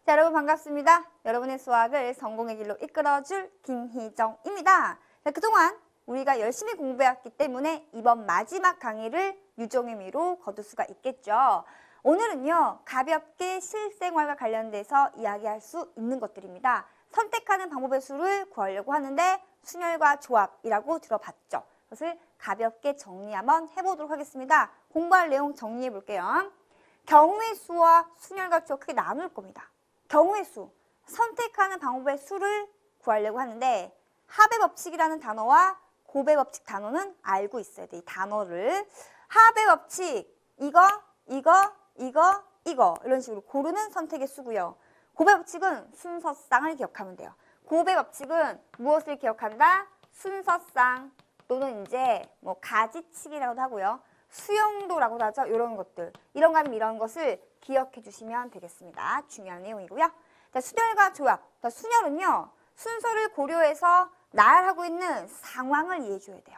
자, 여러분 반갑습니다. 여러분의 수학을 성공의 길로 이끌어줄 김희정입니다. 자, 그동안 우리가 열심히 공부해왔기 때문에 이번 마지막 강의를 유종의 미로 거둘 수가 있겠죠. 오늘은요, 가볍게 실생활과 관련돼서 이야기할 수 있는 것들입니다. 선택하는 방법의 수를 구하려고 하는데 순열과 조합이라고 들어봤죠. 그것을 가볍게 정리 한번 해보도록 하겠습니다. 공부할 내용 정리해 볼게요. 경우의 수와 순열과 조합 크게 나눌 겁니다. 경우의 수, 선택하는 방법의 수를 구하려고 하는데 합의 법칙이라는 단어와 곱의 법칙 단어는 알고 있어야 돼. 이 단어를. 합의 법칙, 이거 이런 식으로 고르는 선택의 수고요. 곱의 법칙은 순서쌍을 기억하면 돼요. 곱의 법칙은 무엇을 기억한다? 순서쌍 또는 이제 뭐 가지치기라고도 하고요. 수용도라고도 하죠. 이런 것들. 이런 거 아니면 이런 것을 기억해 주시면 되겠습니다. 중요한 내용이고요. 자, 순열과 조합. 자, 순열은요, 순서를 고려해서 나열하고 있는 상황을 이해해 줘야 돼요.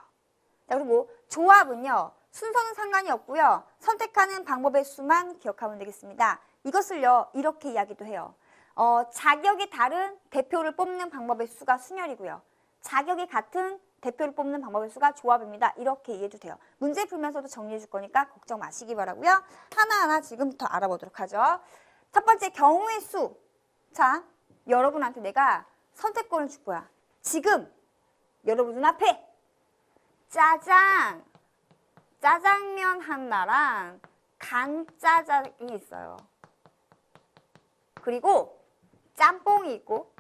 자, 그리고 조합은요, 순서는 상관이 없고요. 선택하는 방법의 수만 기억하면 되겠습니다. 이것을요, 이렇게 이야기도 해요. 자격이 다른 대표를 뽑는 방법의 수가 순열이고요. 자격이 같은 대표를 뽑는 방법의 수가 조합입니다. 이렇게 이해해도 돼요. 문제 풀면서도 정리해 줄 거니까 걱정 마시기 바라고요. 하나하나 지금부터 알아보도록 하죠. 첫 번째, 경우의 수. 자, 여러분한테 내가 선택권을 줄 거야. 지금 여러분 눈앞에 짜장면 하나랑 간짜장이 있어요. 그리고 짬뽕이 있고,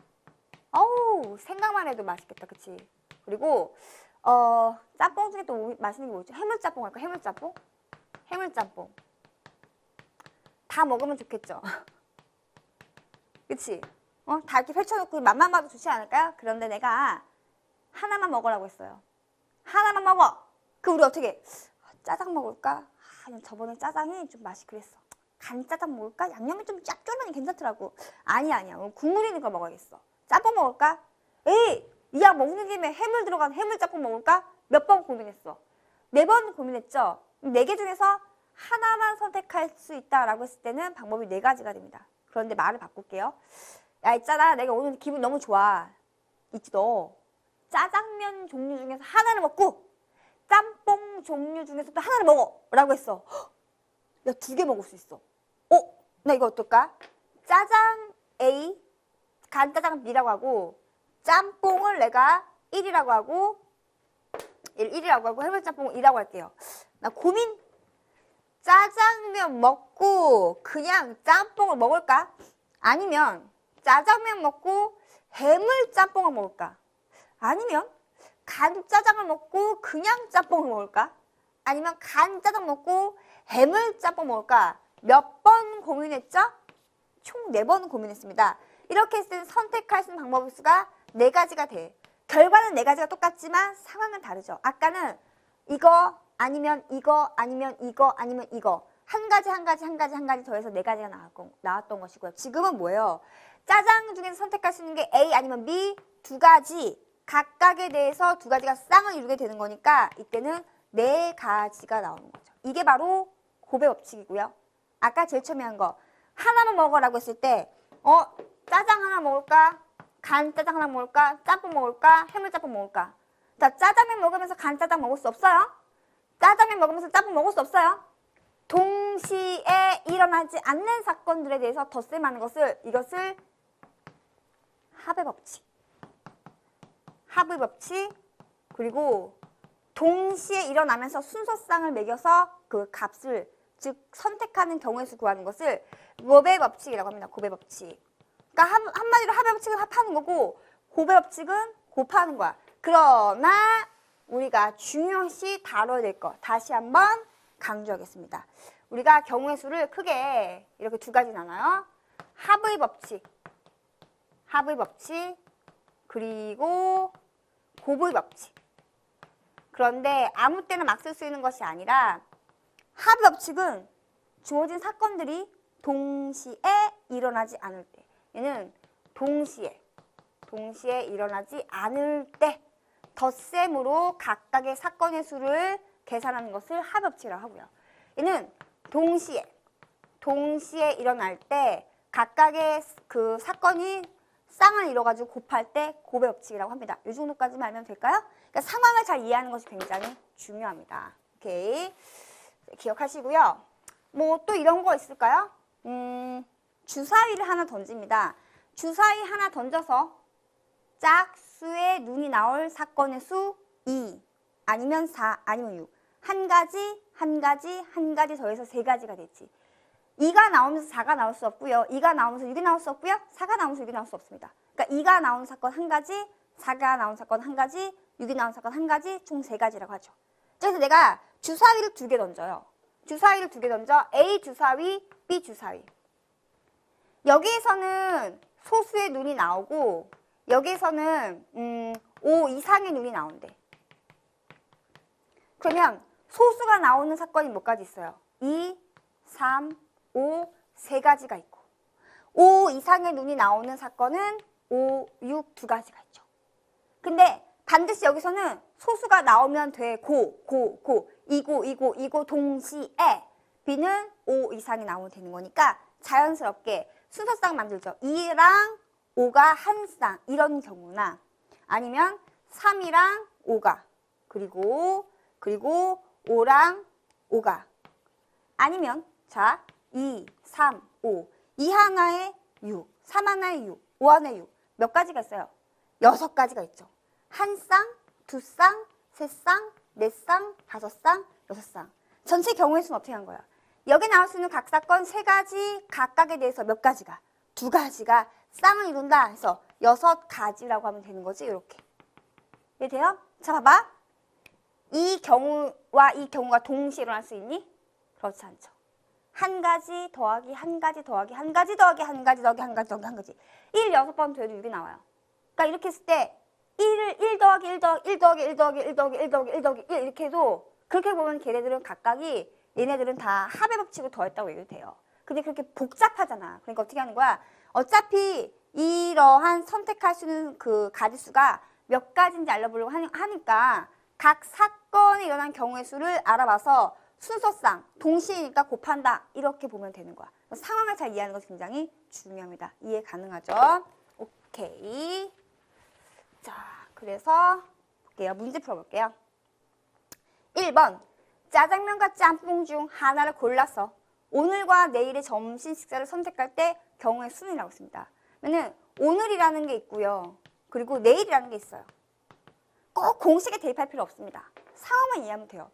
어우, 생각만 해도 맛있겠다, 그치? 그리고 짬뽕 중에 또 맛있는 게 뭐지? 해물짬뽕 할까? 해물짬뽕? 해물짬뽕. 다 먹으면 좋겠죠? 그치? 다 이렇게 펼쳐놓고 맛만 봐도 좋지 않을까요? 그런데 내가 하나만 먹으라고 했어요. 하나만 먹어! 그 우리 어떻게? 짜장 먹을까? 저번에 짜장이 좀 맛이 그랬어. 간짜장 먹을까? 양념이 좀 짭조름하니 괜찮더라고. 아니야. 국물 있는 거 먹어야겠어. 짬뽕 먹을까? 에이! 이 약 먹는 김에 해물 들어간 해물짬뽕 먹을까? 몇 번 고민했어. 4번 고민했죠? 4개 중에서 하나만 선택할 수 있다라고 했을 때는 방법이 4가지가 됩니다. 그런데 말을 바꿀게요. 야, 있잖아. 내가 오늘 기분 너무 좋아. 있지 너. 짜장면 종류 중에서 하나를 먹고 짬뽕 종류 중에서 또 하나를 먹어. 라고 했어. 야, 2개 먹을 수 있어. 나 이거 어떨까? 짜장 A, 간짜장 B라고 하고 짬뽕을 내가 1이라고 하고 해물짬뽕을 2라고 할게요. 나 고민. 짜장면 먹고 그냥 짬뽕을 먹을까? 아니면 짜장면 먹고 해물짬뽕을 먹을까? 아니면 간짜장을 먹고 그냥 짬뽕을 먹을까? 아니면 간짜장 먹고 해물짬뽕 먹을까? 몇 번 고민했죠? 총 4번 고민했습니다. 이렇게 했을 때는 선택할 수 있는 방법의 수가 4가지가 돼. 결과는 4가지가 똑같지만 상황은 다르죠. 아까는 이거 아니면 이거 아니면 이거 아니면 이거 한 가지 더해서 4가지가 나왔던 것이고요. 지금은 뭐예요? 짜장 중에서 선택할 수 있는 게 A 아니면 B 2가지 각각에 대해서 2가지가 쌍을 이루게 되는 거니까 이때는 4가지가 나오는 거죠. 이게 바로 곱의 법칙이고요. 아까 제일 처음에 한 거 하나만 먹으라고 했을 때 짜장 하나 먹을까? 간짜장 하나 먹을까? 짬뽕 먹을까? 해물짬뽕 먹을까? 자, 짜장면 먹으면서 간짜장 먹을 수 없어요. 짜장면 먹으면서 짬뽕 먹을 수 없어요. 동시에 일어나지 않는 사건들에 대해서 덧셈하는 이것을 합의 법칙. 합의 법칙. 그리고 동시에 일어나면서 순서쌍을 매겨서 그 값을, 즉 선택하는 경우의 수 구하는 것을 곱의 법칙이라고 합니다. 곱의 법칙. 그러니까 한마디로 합의 법칙은 합하는 거고 곱의 법칙은 곱하는 거야. 그러나 우리가 중요시 다뤄야 될 거 다시 한번 강조하겠습니다. 우리가 경우의 수를 크게 이렇게 2가지 나눠요. 합의 법칙, 그리고 곱의 법칙. 그런데 아무 때나 막 쓸 수 있는 것이 아니라 합의 법칙은 주어진 사건들이 동시에 일어나지 않을 때, 얘는 동시에 일어나지 않을 때 덧셈으로 각각의 사건의 수를 계산하는 것을 합의 법칙이라고 하고요. 얘는 동시에 일어날 때 각각의 그 사건이 쌍을 이뤄가지고 곱할 때 곱의 법칙이라고 합니다. 이 정도까지만 알면 될까요? 그러니까 상황을 잘 이해하는 것이 굉장히 중요합니다. 오케이. 기억하시고요. 뭐 또 이런 거 있을까요? 주사위를 하나 던집니다. 주사위 하나 던져서 짝수의 눈이 나올 사건의 수 2, 아니면 4, 아니면 6. 한 가지 더해서 세 가지가 되지. 2가 나오면서 4가 나올 수 없고요. 2가 나오면서 6이 나올 수 없고요. 4가 나오면서 6이 나올 수 없습니다. 그러니까 2가 나오는 사건 한 가지, 4가 나오는 사건 한 가지, 6이 나오는 사건 한 가지, 총 세 가지라고 하죠. 그래서 내가 주사위를 2개 던져요. 주사위를 2개 던져. A 주사위, B 주사위. 여기에서는 소수의 눈이 나오고 여기에서는 5 이상의 눈이 나온대. 그러면 소수가 나오는 사건이 몇 가지 있어요? 2, 3, 5, 세 가지가 있고 5 이상의 눈이 나오는 사건은 5, 6 두 가지가 있죠. 근데 반드시 여기서는 소수가 나오면 돼. 이고 동시에 B는 5 이상이 나오면 되는 거니까 자연스럽게 순서상 만들죠. 2랑 5가 한 쌍 이런 경우나 아니면 3이랑 5가 그리고 5랑 5가 아니면 자 2, 3, 5 2 하나에 6, 3 하나에 6, 5 하나에 6 몇 가지가 있어요? 6가지가 있죠. 한 쌍, 두 쌍, 세 쌍, 네 쌍, 다섯 쌍, 여섯 쌍. 전체 경우의 수는 어떻게 한 거야? 여기 나올 수 있는 각 사건 세 가지 각각에 대해서 몇 가지가? 두 가지가 쌍을 이룬다 해서 6가지라고 하면 되는 거지. 이렇게. 이해돼요? 자, 봐봐. 이 경우와 이 경우가 동시에 일어날 수 있니? 그렇지 않죠. 한 가지 더하기 한 가지 더하기 한 가지 더하기 한 가지 더하기 한 가지 더하기 한 가지. 1 6번 더해도 6이 나와요. 그러니까 이렇게 했을 때 1 더하기 1 더하기 1 더하기 1 더하기 1 더하기 1 더하기 1 더하기 1 이렇게 해도 그렇게 보면 걔네들은 각각이 얘네들은 다 합의 법칙을 더했다고 얘기도 돼요. 근데 그렇게 복잡하잖아. 그러니까 어떻게 하는 거야? 어차피 이러한 선택할 수 있는 그 가지수가 몇 가지인지 알려보려고 하니까 각 사건에 일어난 경우의 수를 알아봐서 순서상 동시에니까 곱한다 이렇게 보면 되는 거야. 상황을 잘 이해하는 것이 굉장히 중요합니다. 이해 가능하죠? 오케이. 자, 그래서 볼게요. 문제 풀어볼게요. 1번 짜장면과 짬뽕 중 하나를 골라서 오늘과 내일의 점심 식사를 선택할 때 경우의 수는이라고 했습니다. 그러면 오늘이라는 게 있고요. 그리고 내일이라는 게 있어요. 꼭 공식에 대입할 필요 없습니다. 상황만 이해하면 돼요.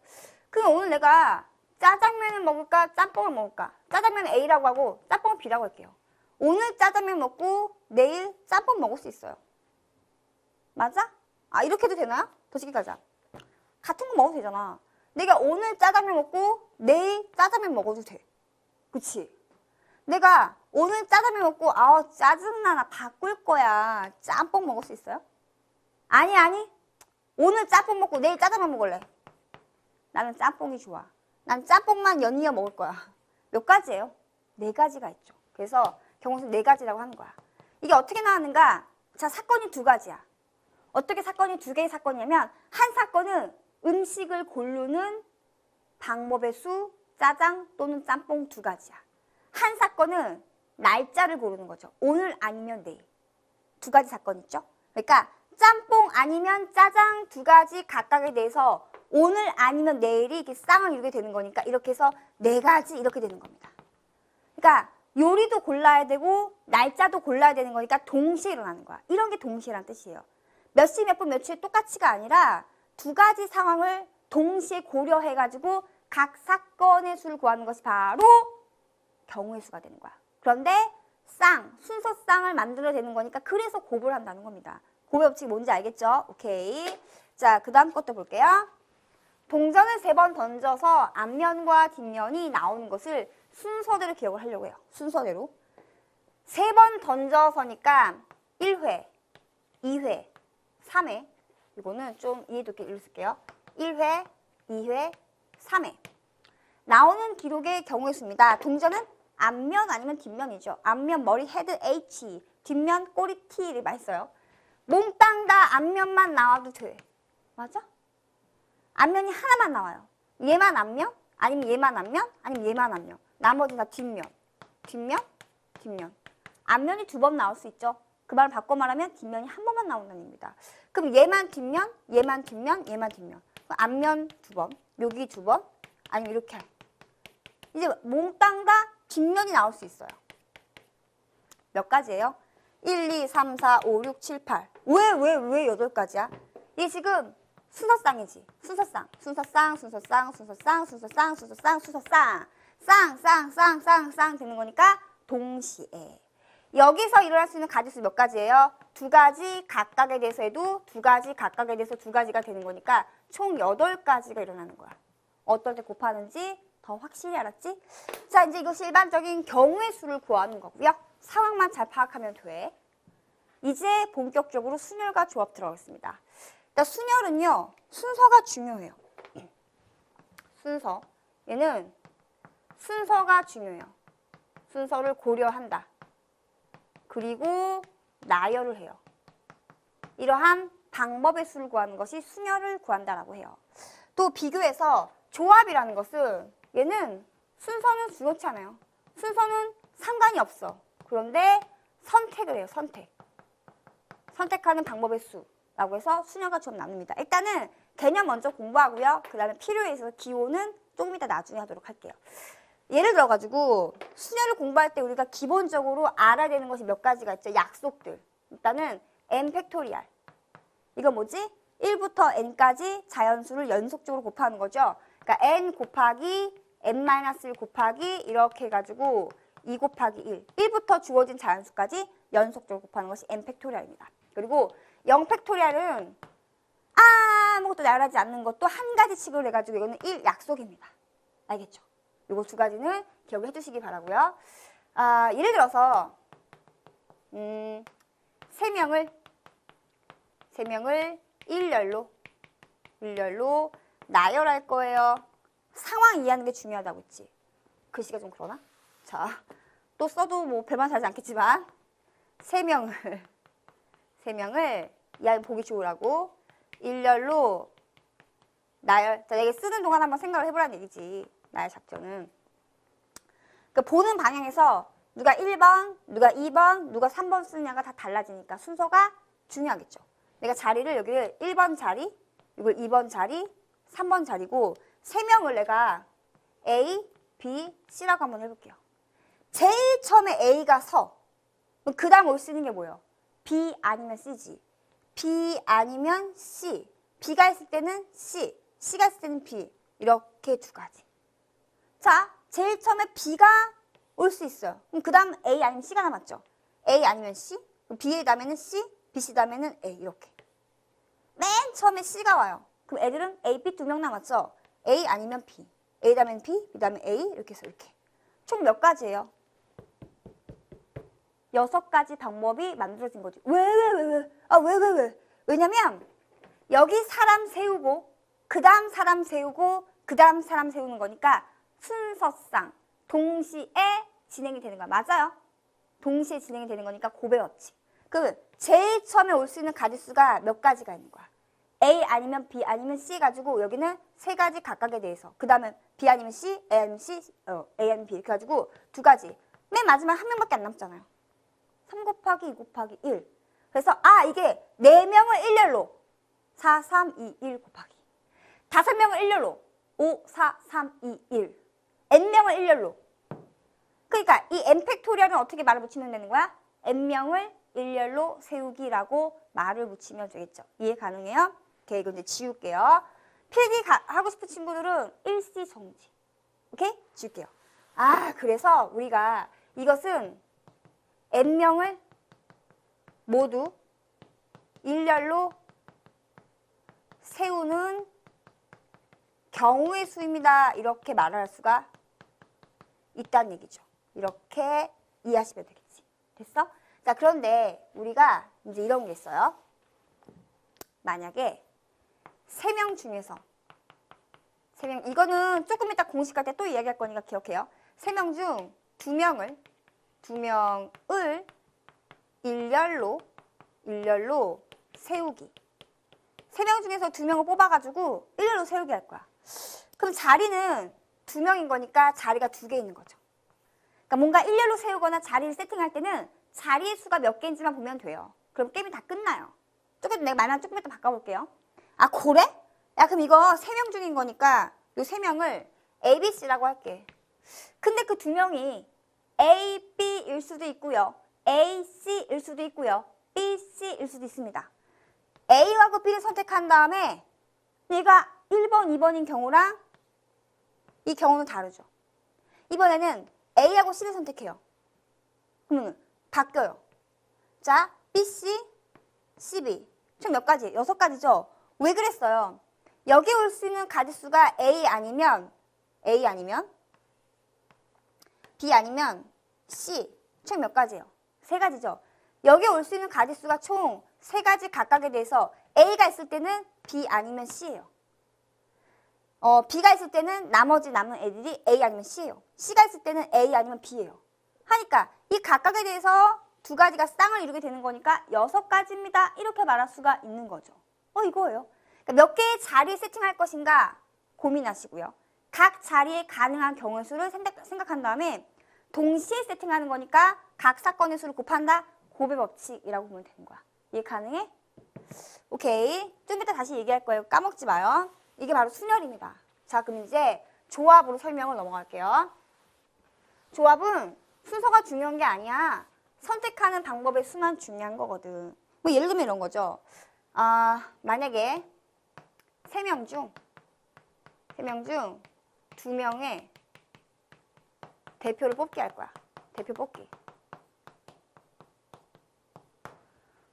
그럼 오늘 내가 짜장면을 먹을까 짬뽕을 먹을까? 짜장면 A라고 하고 짬뽕은 B라고 할게요. 오늘 짜장면 먹고 내일 짬뽕 먹을 수 있어요. 맞아? 아 이렇게 해도 되나요? 더 쉽게 가자. 같은 거 먹어도 되잖아. 내가 오늘 짜장면 먹고 내일 짜장면 먹어도 돼. 그치? 내가 오늘 짜장면 먹고 아우 짜증나 나 바꿀 거야. 짬뽕 먹을 수 있어요? 아니. 오늘 짬뽕 먹고 내일 짜장면 먹을래. 나는 짬뽕이 좋아. 난 짬뽕만 연이어 먹을 거야. 몇 가지예요? 4가지가 있죠. 그래서 경우수 4가지라고 하는 거야. 이게 어떻게 나왔는가? 자, 사건이 2가지야. 어떻게 사건이 2개의 사건이냐면 한 사건은 음식을 고르는 방법의 수, 짜장 또는 짬뽕 2가지야. 한 사건은 날짜를 고르는 거죠. 오늘 아니면 내일. 2가지 사건 있죠? 그러니까 짬뽕 아니면 짜장 2가지 각각에 대해서 오늘 아니면 내일이 이렇게 쌍을 이루게 되는 거니까 이렇게 해서 4가지 이렇게 되는 겁니다. 그러니까 요리도 골라야 되고 날짜도 골라야 되는 거니까 동시에 일어나는 거야. 이런 게 동시에란 뜻이에요. 몇 시 몇 분 며칠 똑같이가 아니라 2가지 상황을 동시에 고려해가지고 각 사건의 수를 구하는 것이 바로 경우의 수가 되는 거야. 그런데 순서쌍을 만들어야 되는 거니까 그래서 곱을 한다는 겁니다. 곱의 법칙이 뭔지 알겠죠? 오케이. 자, 그 다음 것도 볼게요. 동전을 3번 던져서 앞면과 뒷면이 나오는 것을 순서대로 기억을 하려고 해요. 순서대로. 3번 던져서니까 1회, 2회, 3회. 이거는 좀 이해도 있게 읽을게요. 1회, 2회, 3회. 나오는 기록의 경우의 수입니다. 동전은 앞면 아니면 뒷면이죠. 앞면 머리 헤드 H, 뒷면 꼬리 T를 많이 써요. 몽땅 다 앞면만 나와도 돼. 맞아? 앞면이 하나만 나와요. 얘만 앞면, 아니면 얘만 앞면, 아니면 얘만 앞면. 나머지 다 뒷면, 뒷면, 뒷면. 앞면이 2번 나올 수 있죠. 그 말을 바꿔 말하면 뒷면이 한 번만 나온다는 얘기입니다. 그럼 얘만 뒷면, 얘만 뒷면, 얘만 뒷면. 그럼 앞면 2번, 여기 2번, 아니면 이렇게 할. 이제 몽땅 다 뒷면이 나올 수 있어요. 몇 가지예요? 1, 2, 3, 4, 5, 6, 7, 8. 왜 8가지야? 이게 지금 순서쌍이지. 순서쌍. 쌍 되는 거니까 동시에. 여기서 일어날 수 있는 가지수 몇 가지예요? 2가지 각각에 대해서 해도 2가지 각각에 대해서 2가지가 되는 거니까 총 8가지가 일어나는 거야. 어떨 때 곱하는지 더 확실히 알았지? 자, 이제 이것이 일반적인 경우의 수를 구하는 거고요. 상황만 잘 파악하면 돼. 이제 본격적으로 순열과 조합 들어가겠습니다. 일단 순열은요, 순서가 중요해요. 순서. 얘는 순서가 중요해요. 순서를 고려한다. 그리고 나열을 해요. 이러한 방법의 수를 구하는 것이 순열을 구한다라고 해요. 또 비교해서 조합이라는 것은 얘는 순서는 중요치 않아요. 순서는 상관이 없어. 그런데 선택을 해요. 선택하는 방법의 수라고 해서 순열과 조합 나눕니다. 일단은 개념 먼저 공부하고요. 그 다음에 필요에 있어서 기호는 조금 이따 나중에 하도록 할게요. 예를 들어가지고 순열을 공부할 때 우리가 기본적으로 알아야 되는 것이 몇 가지가 있죠. 약속들. 일단은 n 팩토리알. 이거 뭐지? 1부터 n까지 자연수를 연속적으로 곱하는 거죠. 그러니까 n 곱하기 n-1 곱하기 이렇게 해가지고 2 곱하기 1. 1부터 주어진 자연수까지 연속적으로 곱하는 것이 n 팩토리알입니다. 그리고 0 팩토리알은 아무것도 나열하지 않는 것도 한 가지 칙으로 해가지고 이거는 1 약속입니다. 알겠죠? 요거 2가지는 기억해 두시기 바라고요. 예를 들어서 3명을 일렬로 나열할 거예요. 상황 이해하는 게 중요하다고 했지. 글씨가 좀 그러나? 자, 또 써도 뭐 별반 다르지 않겠지만 3명을 이해하면 보기 좋으라고 일렬로 나열. 자, 내가 쓰는 동안 한번 생각을 해보라는 얘기지. 나의 작전은. 그러니까 보는 방향에서 누가 1번, 누가 2번, 누가 3번 쓰느냐가 다 달라지니까 순서가 중요하겠죠. 내가 자리를 여기를 1번 자리, 이걸 2번 자리, 3번 자리고 3명을 내가 A, B, C라고 한번 해볼게요. 제일 처음에 A가 서. 그 다음 올 수 있는 게 뭐예요? B 아니면 C지. B 아니면 C. B가 있을 때는 C, C가 있을 때는 B. 이렇게 2가지. 자, 제일 처음에 B가 올 수 있어요. 그럼 그 다음 A 아니면 C가 남았죠. A 아니면 C, B의 다음에는 C, BC 다음에는 A 이렇게. 맨 처음에 C가 와요. 그럼 애들은 A, B 2명 남았죠. A 아니면 B, A 다음에는 B, B 다음에 A 이렇게 해서 이렇게. 총 몇 가지예요? 6가지 방법이 만들어진 거지. 왜? 왜냐면 여기 사람 세우고 그 다음 사람 세우고 그 다음 사람 세우는 거니까 순서상 동시에 진행이 되는 거야. 맞아요? 동시에 진행이 되는 거니까 고배웠지. 그 제일 처음에 올 수 있는 가지수가 몇 가지가 있는 거야. A 아니면 B 아니면 C 가지고 여기는 3가지 각각에 대해서. 그 다음에 B 아니면 C, A 아니면 C, A 아니면 B 이렇게 가지고 2가지. 맨 마지막 한 명밖에 안 남잖아요. 3 곱하기 2 곱하기 1. 그래서 이게 4명을 일렬로 4, 3, 2, 1 곱하기 5명을 일렬로 5, 4, 3, 2, 1 n명을 일렬로. 그러니까 이 n 팩토리얼은 어떻게 말을 붙이면 되는 거야? n명을 일렬로 세우기라고 말을 붙이면 되겠죠. 이해 가능해요? 오케이, 이거 이제 지울게요. 필기 하고 싶은 친구들은 일시정지. 오케이? 지울게요. 그래서 우리가 이것은 n명을 모두 일렬로 세우는 경우의 수입니다. 이렇게 말을 할 수가 있다는 얘기죠. 이렇게 이해하시면 되겠지. 됐어? 자, 그런데 우리가 이제 이런 게 있어요. 만약에 3명 중에서 3명, 이거는 조금 이따 공식할 때 또 이야기할 거니까 기억해요. 3명 중 2명을 일렬로 세우기. 3명 중에서 2명을 뽑아가지고 일렬로 세우기 할 거야. 그럼 자리는 2명인 거니까 자리가 2개 있는 거죠. 그러니까 뭔가 일렬로 세우거나 자리를 세팅할 때는 자리의 수가 몇 개인지만 보면 돼요. 그럼 게임이 다 끝나요. 내가 말만 조금 이따 바꿔볼게요. 아, 그래? 야, 그럼 이거 3명 중인 거니까 이 3명을 A, B, C라고 할게. 근데 그 2명이 A, B일 수도 있고요. A, C일 수도 있고요. B, C일 수도 있습니다. A하고 B를 선택한 다음에 얘가 1번, 2번인 경우랑 이 경우는 다르죠. 이번에는 A하고 C를 선택해요. 그러면 바뀌어요. 자, B, C, C, B. 총 몇 가지? 6가지죠? 왜 그랬어요? 여기 올 수 있는 가지수가 A 아니면 B 아니면 C. 총 몇 가지예요? 3가지죠? 여기 올 수 있는 가지수가 총 3가지 각각에 대해서 A가 있을 때는 B 아니면 C예요. B가 있을 때는 나머지 남은 애들이 A 아니면 C예요. C가 있을 때는 A 아니면 B예요. 하니까 이 각각에 대해서 2가지가 쌍을 이루게 되는 거니까 6가지입니다. 이렇게 말할 수가 있는 거죠. 이거예요. 그러니까 몇 개의 자리 세팅할 것인가 고민하시고요. 각 자리에 가능한 경우의 수를 생각한 다음에 동시에 세팅하는 거니까 각 사건의 수를 곱한다. 곱의 법칙이라고 보면 되는 거야. 이해 가능해? 오케이. 좀 이따 다시 얘기할 거예요. 까먹지 마요. 이게 바로 순열입니다. 자, 그럼 이제 조합으로 설명을 넘어갈게요. 조합은 순서가 중요한 게 아니야. 선택하는 방법의 수만 중요한 거거든. 뭐 예를 들면 이런 거죠. 만약에 3명 중 2명의 대표를 뽑기 할 거야. 대표 뽑기.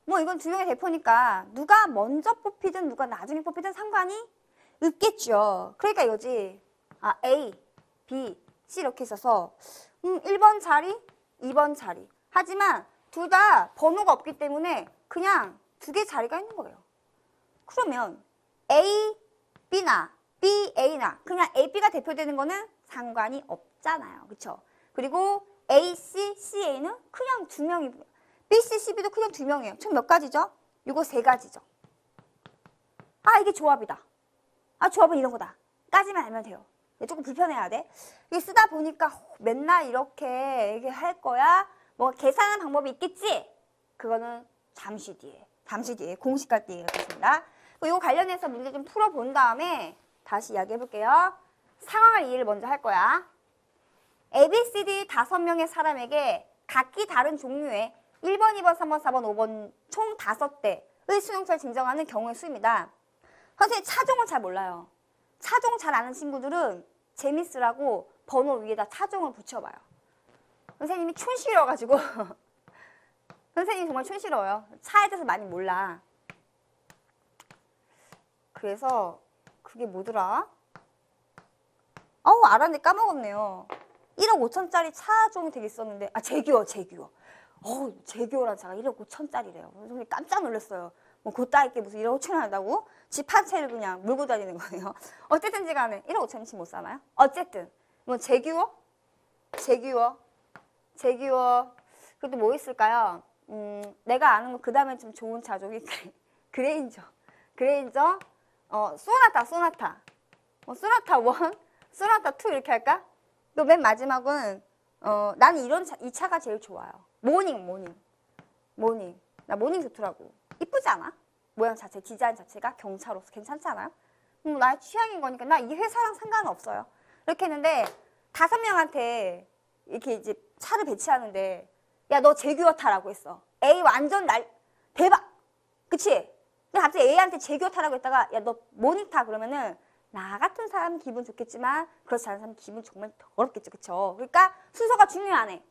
뭐 이건 2명의 대표니까 누가 먼저 뽑히든 누가 나중에 뽑히든 상관이 없겠죠. 그러니까 이거지. A, B, C 이렇게 있어서 1번 자리, 2번 자리. 하지만 둘 다 번호가 없기 때문에 그냥 2개의 자리가 있는 거예요. 그러면 A, B나 B, A나 그냥 A, B가 대표되는 거는 상관이 없잖아요. 그쵸? 그리고 A, C, C, A는 그냥 2명이 B, C, C, B도 그냥 2명이에요. 총 몇 가지죠? 이거 3가지죠. 이게 조합이다. 조합은 이런 거다. 까지만 알면 돼요. 조금 불편해야 돼. 이게 쓰다 보니까 맨날 이렇게 할 거야. 뭐 계산하는 방법이 있겠지? 그거는 잠시 뒤에 공식 갈 때 얘기하겠습니다. 이거 관련해서 문제 좀 풀어본 다음에 다시 이야기해 볼게요. 상황을 이해를 먼저 할 거야. A, B, C, D 5명의 사람에게 각기 다른 종류의 1번, 2번, 3번, 4번, 5번 총 5대의 수용차를 증정하는 경우의 수입니다. 선생님 차종을 잘 몰라요. 차종 잘 아는 친구들은 재밌으라고 번호 위에다 차종을 붙여봐요. 선생님이 촌스러워가지고 선생님이 정말 촌스러워요. 차에 대해서 많이 몰라. 그래서 그게 뭐더라? 알았는데 까먹었네요. 1억 5천짜리 차종이 되게 있었는데 제규어. 제규어란 차가 1억 5천짜리래요. 선생님 깜짝 놀랐어요. 뭐 그따위게 무슨 1억 5천 원 한다고? 집 한 채를 그냥 물고 다니는 거예요. 어쨌든지 간에 1억 5천원치 못 사나요? 어쨌든 뭐 제규어. 그래도 뭐 있을까요? 내가 아는 거 그 다음에 좀 좋은 차종이 그레인저. 소나타. 소나타 1, 소나타 2 이렇게 할까? 또 맨 마지막은 나는 이 차가 제일 좋아요. 모닝. 나 모닝 좋더라고. 이쁘지 않아? 모양 자체, 디자인 자체가 경차로서 괜찮지 않아요? 나의 취향인 거니까 나 이 회사랑 상관은 없어요. 이렇게 했는데 5명한테 이렇게 이제 차를 배치하는데 야, 너 제규어 타라고 했어. A 완전 대박! 그치? 근데 갑자기 A한테 제규어 타라고 했다가 야, 너 모닝 타 그러면은 나 같은 사람 기분 좋겠지만 그렇지 않은 사람 기분 정말 더럽겠죠. 그쵸? 그러니까 순서가 중요하네.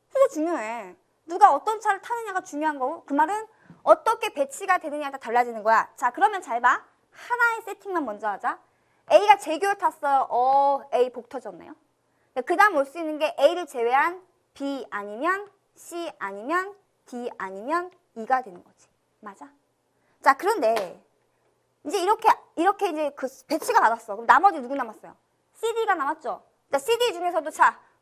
순서 중요해. 누가 어떤 차를 타느냐가 중요한 거고 그 말은 어떻게 배치가 되느냐에 따라 달라지는 거야. 자, 그러면 잘 봐. 하나의 세팅만 먼저 하자. A가 제규어 탔어요. A 복 터졌네요. 그 다음 올 수 있는 게 A를 제외한 B 아니면 C 아니면 D 아니면 E가 되는 거지. 맞아? 자, 그런데 이제 이렇게 이제 그 배치가 받았어. 그럼 나머지 누구 남았어요? CD가 남았죠. 자, CD 중에서도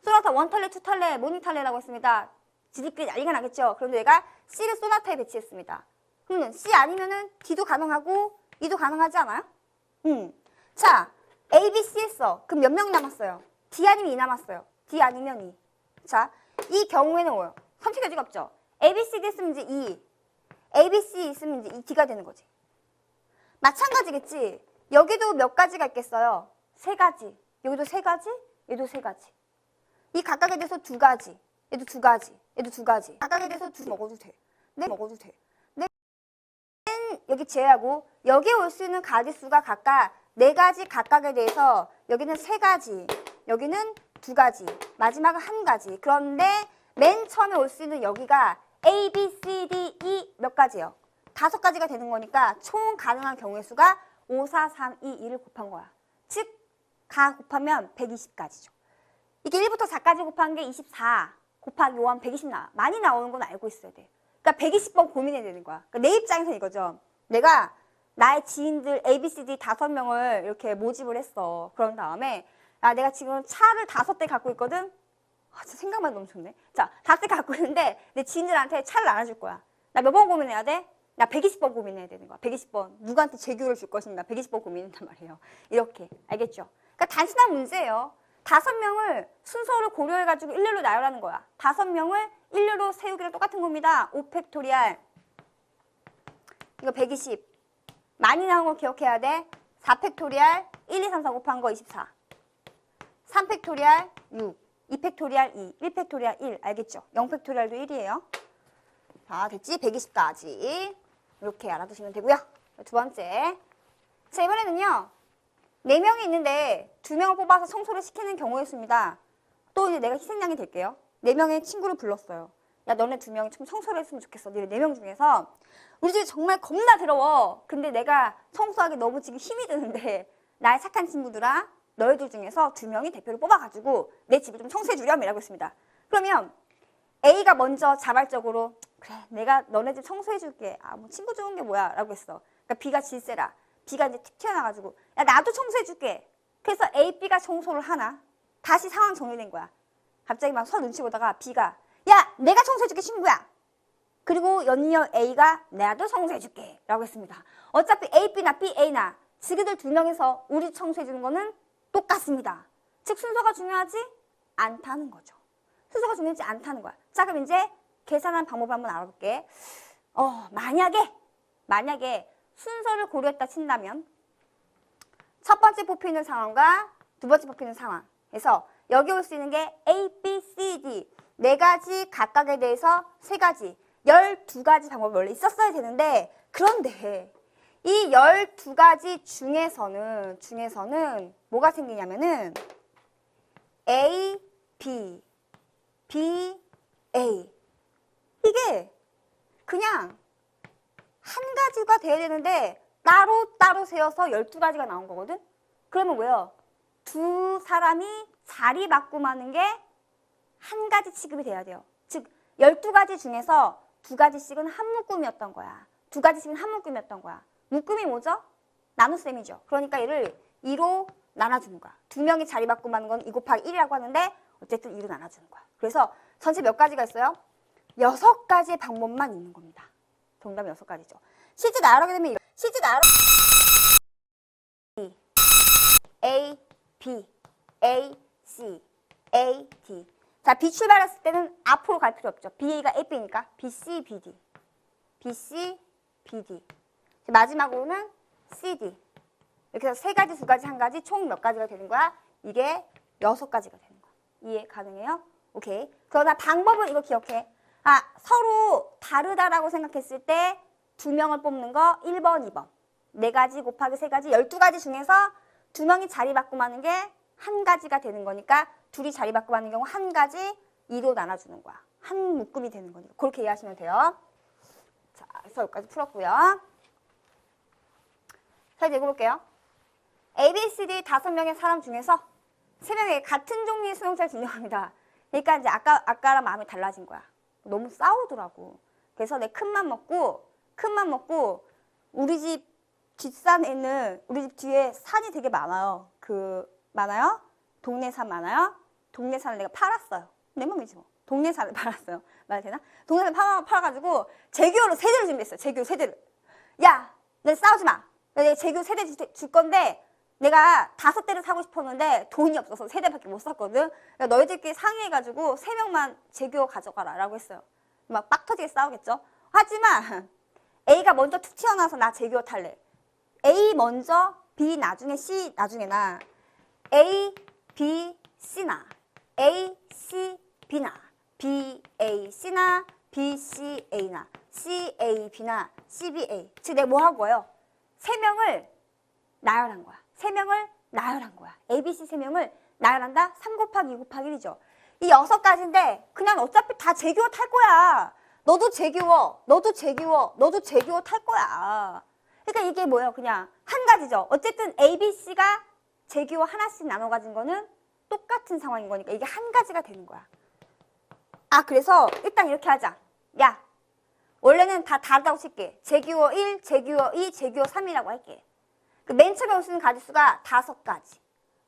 소나타 1탈래, 2탈래, 모닝 탈래라고 했습니다. 지들끼리 난리가 나겠죠. 그런데 내가 C를 소나타에 배치했습니다. 그러면 C 아니면은 D도 가능하고 E도 가능하지 않아요? 자, A, B, C 했어. 그럼 몇 명 남았어요? D 아니면 E 남았어요. D 아니면 E. 자, 이 경우에는 뭐예요? 선택 여지가 없죠. A, B, C, D 있으면 이제 E. A, B, C 있으면 이제 D가 되는 거지. 마찬가지겠지. 여기도 몇 가지가 있겠어요? 3가지. 여기도 3가지, 얘도 3가지. 이 각각에 대해서 2가지. 얘도 2가지. 얘도 2가지. 각각에 대해서 2 먹어도 돼. 네, 먹어도 돼. 네. 여기 제하고 여기에 올 수 있는 가지수가 각각 4가지 각각에 대해서 여기는 3가지, 여기는 2가지, 마지막은 1가지. 그런데 맨 처음에 올 수 있는 여기가 A, B, C, D, E 몇 가지요? 5가지가 되는 거니까 총 가능한 경우의 수가 5, 4, 3, 2, 2를 곱한 거야. 즉, 가 곱하면 120가지죠. 이게 1부터 4까지 곱한 게 24 곱하기 5 하면 120 나와. 많이 나오는 건 알고 있어야 돼. 그러니까 120번 고민해야 되는 거야. 그러니까 내 입장에서는 이거죠. 내가 나의 지인들 A, B, C, D 5명을 이렇게 모집을 했어. 그런 다음에 내가 지금 차를 5대 갖고 있거든. 진짜 생각만 너무 좋네. 자, 5대 갖고 있는데 내 지인들한테 차를 나눠줄 거야. 나 몇 번 고민해야 돼? 나 120번 고민해야 되는 거야. 120번. 누구한테 재규를 줄 것인가 120번 고민한단 말이에요. 이렇게. 알겠죠? 그러니까 단순한 문제예요. 5명을 순서를 고려해가지고 일렬로 나열하는 거야. 5명을 일렬로 세우기랑 똑같은 겁니다. 5팩토리알. 이거 120. 많이 나온 거 기억해야 돼. 4팩토리알 1, 2, 3, 4 곱한 거 24. 3팩토리알 6. 2팩토리알 2. 1팩토리알 1. 알겠죠? 0팩토리알도 1이에요. 자, 됐지? 120까지. 이렇게 알아두시면 되고요. 두 번째. 자, 이번에는요. 4명이 있는데 2명을 뽑아서 청소를 시키는 경우의 수입니다. 또 이제 내가 희생양이 될게요. 4명의 친구를 불렀어요. 야, 너네 2명이 좀 청소를 했으면 좋겠어. 너네 4명 중에서 우리 집이 정말 겁나 더러워. 근데 내가 청소하기 너무 지금 힘이 드는데 나의 착한 친구들아, 너희들 중에서 2명이 대표를 뽑아가지고 내 집을 좀 청소해주렴 이라고 했습니다. 그러면 A가 먼저 자발적으로 그래, 내가 너네 집 청소해줄게. 뭐 친구 좋은 게 뭐야? 라고 했어. 그러니까 B가 질세라. B가 이제 틱 튀어나와가지고 야, 나도 청소해줄게. 그래서 A, B가 청소를 하나? 다시 상황 정리된 거야. 갑자기 막 서로 눈치 보다가 B가 야, 내가 청소해줄게 친구야. 그리고 연이어 A가 나도 청소해줄게 라고 했습니다. 어차피 A, B나 B, A나 지그들 2명에서 우리 청소해주는 거는 똑같습니다. 즉 순서가 중요하지 않다는 거죠. 순서가 중요하지 않다는 거야. 자, 그럼 이제 계산하는 방법을 한번 알아볼게. 만약에 순서를 고려했다 친다면 첫 번째 뽑히는 상황과 두 번째 뽑히는 상황에서 여기 올 수 있는 게 A, B, C, D 4가지 각각에 대해서 3가지 12가지 방법이 원래 있었어야 되는데 그런데 이 12가지 중에서는 뭐가 생기냐면은 A, B, B, A 이게 그냥 한 가지가 돼야 되는데 따로 세워서 12가지가 나온 거거든? 그러면 뭐예요? 2 사람이 자리 바꾸고 하는 게 한 가지 취급이 돼야 돼요. 즉 12가지 중에서 2가지씩은 한 묶음이었던 거야. 2가지씩은 한 묶음이었던 거야. 묶음이 뭐죠? 나눗셈이죠. 그러니까 얘를 2로 나눠주는 거야. 2명이 자리 바꾸고 하는 건 2 곱하기 1이라고 하는데 어쨌든 2로 나눠주는 거야. 그래서 전체 몇 가지가 있어요? 6가지의 방법만 있는 겁니다. 정답이 6가지죠. 실제 나열하게 되면 A, B, A, C, A, D. 자, B 출발했을 때는 앞으로 갈 필요 없죠. B가 A, B니까 B, C, B, D. B, C, B, D. 마지막으로는 C, D. 이렇게 해서 3가지, 2가지, 1가지 총 몇 가지가 되는 거야? 이게 6가지가 되는 거야. 이해 가능해요? 오케이. 그러나 방법은 이거 기억해. 서로 다르다라고 생각했을 때 2명을 뽑는 거 1번, 2번. 4가지 곱하기 3가지, 12가지 중에서 2명이 자리 바꾸고 하는 게 1가지가 되는 거니까 둘이 자리 바꾸고 하는 경우 1가지 2로 나눠주는 거야. 한 묶음이 되는 거니까. 그렇게 이해하시면 돼요. 자, 그래서 여기까지 풀었고요. 자, 이제 읽어볼게요. A, B, C, D 5명의 사람 중에서 3명의 같은 종류의 수용자를 증명합니다. 그러니까 이제 아까랑 마음이 달라진 거야. 너무 싸우더라고. 그래서 내 큰맘 먹고 우리 집 뒷산에는 우리 집 뒤에 산이 되게 많아요. 많아요? 동네 산 많아요? 동네 산을 내가 팔았어요. 내 맘이지 뭐. 동네 산을 팔았어요. 말해도 되나? 동네 산을 팔아가지고 제규어로 세대를 준비했어요. 제규어 세대를. 야, 내 싸우지 마. 내가 제규어 세대 줄 건데 내가 5대를 사고 싶었는데 돈이 없어서 3대밖에 못 샀거든. 그러니까 너희들끼리 상의해가지고 3명만 제규어 가져가라 라고 했어요. 막 빡 터지게 싸우겠죠. 하지만 A가 먼저 툭 튀어나와서 나 제규어 탈래. A 먼저, B 나중에, C 나중에나 A, B, C나 A, C, B나 B, A, C나 B, C, A나 C, A, B나 C, B, A. 즉 내가 뭐 한 거예요? 세 명을 나열한 거야. 세 명을 나열한 거야. A, B, C 세 명을 나열한다? 3 곱하기 2 곱하기 1이죠. 이 6가지인데 그냥 어차피 다 제규어 탈 거야. 너도 제규어, 너도 제규어, 너도 제규어 탈 거야. 그러니까 이게 뭐예요? 그냥 한 가지죠. 어쨌든 A, B, C가 제규어 하나씩 나눠 가진 거는 똑같은 상황인 거니까 이게 한 가지가 되는 거야. 아, 그래서 일단 이렇게 하자. 야, 원래는 다 다르다고 칠게. 제규어 1, 제규어 2, 제규어 3이라고 할게. 맨 처음에 쓰는 가지수가 5가지.